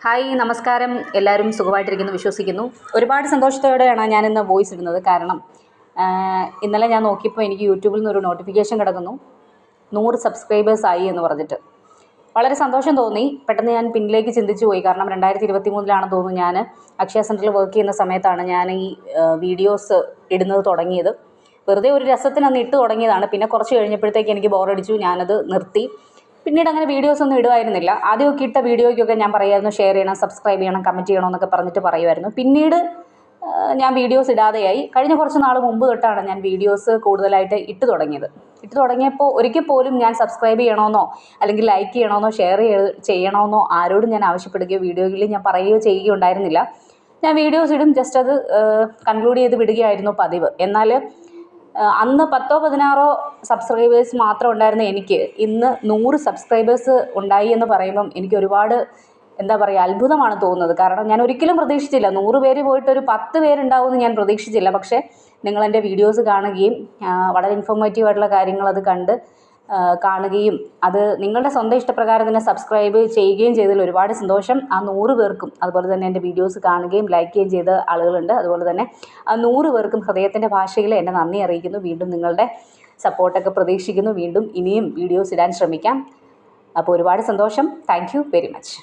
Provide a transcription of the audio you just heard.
Hi നമസ്കാരം. എല്ലാവരും സുഖമായിട്ടിരിക്കുന്നു വിശ്വസിക്കുന്നു. ഒരുപാട് സന്തോഷത്തോടെയാണ് ഞാനിന്ന് വോയിസ് ഇടുന്നത്. കാരണം ഇന്നലെ ഞാൻ നോക്കിയപ്പോൾ എനിക്ക് യൂട്യൂബിൽ നിന്നൊരു നോട്ടിഫിക്കേഷൻ കിടക്കുന്നു, 100 സബ്സ്ക്രൈബേഴ്സ് ആയി എന്ന് പറഞ്ഞിട്ട്. വളരെ സന്തോഷം തോന്നി. പെട്ടെന്ന് ഞാൻ പിന്നിലേക്ക് ചിന്തിച്ചു പോയി. കാരണം 2023 തോന്നുന്നു ഞാൻ അക്ഷയ സെൻറ്ററിൽ വർക്ക് ചെയ്യുന്ന സമയത്താണ് ഞാൻ ഈ വീഡിയോസ് ഇടുന്നത് തുടങ്ങിയത്. വെറുതെ ഒരു രസത്തിന് അന്ന് ഇട്ട് തുടങ്ങിയതാണ്. പിന്നെ കുറച്ച് കഴിഞ്ഞപ്പോഴത്തേക്ക് എനിക്ക് ബോറടിച്ചു, ഞാനത് നിർത്തി. പിന്നീട് അങ്ങനെ വീഡിയോസ് ഒന്നും ഇടുമായിരുന്നില്ല. ആദ്യമൊക്കെ ഇട്ട വീഡിയോയ്ക്കൊക്കെ ഞാൻ പറയുമായിരുന്നു ഷെയർ ചെയ്യണം, സബ്സ്ക്രൈബ് ചെയ്യണം, കമൻറ്റ് ചെയ്യണം എന്നൊക്കെ പറഞ്ഞിട്ട് പറയുമായിരുന്നു. പിന്നീട് ഞാൻ വീഡിയോസ് ഇടാതെയായി. കഴിഞ്ഞ കുറച്ച് നാൾ മുമ്പ് തൊട്ടാണ് ഞാൻ വീഡിയോസ് കൂടുതലായിട്ട് ഇട്ട് തുടങ്ങിയപ്പോൾ ഒരിക്കൽ പോലും ഞാൻ സബ്സ്ക്രൈബ് ചെയ്യണമെന്നോ അല്ലെങ്കിൽ ലൈക്ക് ചെയ്യണമെന്നോ ഷെയർ ചെയ്യണമെന്നോ ആരോടും ഞാൻ ആവശ്യപ്പെടുകയോ വീഡിയോയിൽ ഞാൻ പറയുകയോ ചെയ്യുകയോ ഉണ്ടായിരുന്നില്ല. ഞാൻ വീഡിയോസ് ഇടും, ജസ്റ്റ് അത് കൺക്ലൂഡ് ചെയ്ത് വിടുകയായിരുന്നു പതിവ്. എന്നാൽ അന്ന് 10-16 സബ്സ്ക്രൈബേഴ്സ് മാത്രം ഉണ്ടായിരുന്ന എനിക്ക് ഇന്ന് 100 സബ്സ്ക്രൈബേഴ്സ് ഉണ്ടായി എന്ന് പറയുമ്പം എനിക്ക് ഒരുപാട് അത്ഭുതമാണ് തോന്നുന്നത്. കാരണം ഞാൻ ഒരിക്കലും പ്രതീക്ഷിച്ചില്ല. 100 പേര് പോയിട്ട് ഒരു 10 പേരുണ്ടാവുമെന്ന് ഞാൻ പ്രതീക്ഷിച്ചില്ല. പക്ഷേ നിങ്ങളെൻ്റെ വീഡിയോസ് കാണുകയും വളരെ ഇൻഫോർമേറ്റീവ് ആയിട്ടുള്ള കാര്യങ്ങൾ അത് കാണുകയും അത് നിങ്ങളുടെ സ്വന്തം ഇഷ്ടപ്രകാരം തന്നെ സബ്സ്ക്രൈബ് ചെയ്യുകയും ചെയ്തതിൽ ഒരുപാട് സന്തോഷം. ആ 100 പേർക്കും, അതുപോലെ തന്നെ എൻ്റെ വീഡിയോസ് കാണുകയും ലൈക്ക് ചെയ്യുകയും ചെയ്ത ആളുകളുണ്ട്. അതുപോലെ തന്നെ ആ 100 പേർക്കും ഹൃദയത്തിൻ്റെ ഭാഷയിൽ എൻ്റെ നന്ദി അറിയിക്കുന്നു. വീണ്ടും നിങ്ങളുടെ സപ്പോർട്ടൊക്കെ പ്രതീക്ഷിക്കുന്നു. വീണ്ടും ഇനിയും വീഡിയോസ് ഇടാൻ ശ്രമിക്കാം. അപ്പോൾ ഒരുപാട് സന്തോഷം. Thank you very much.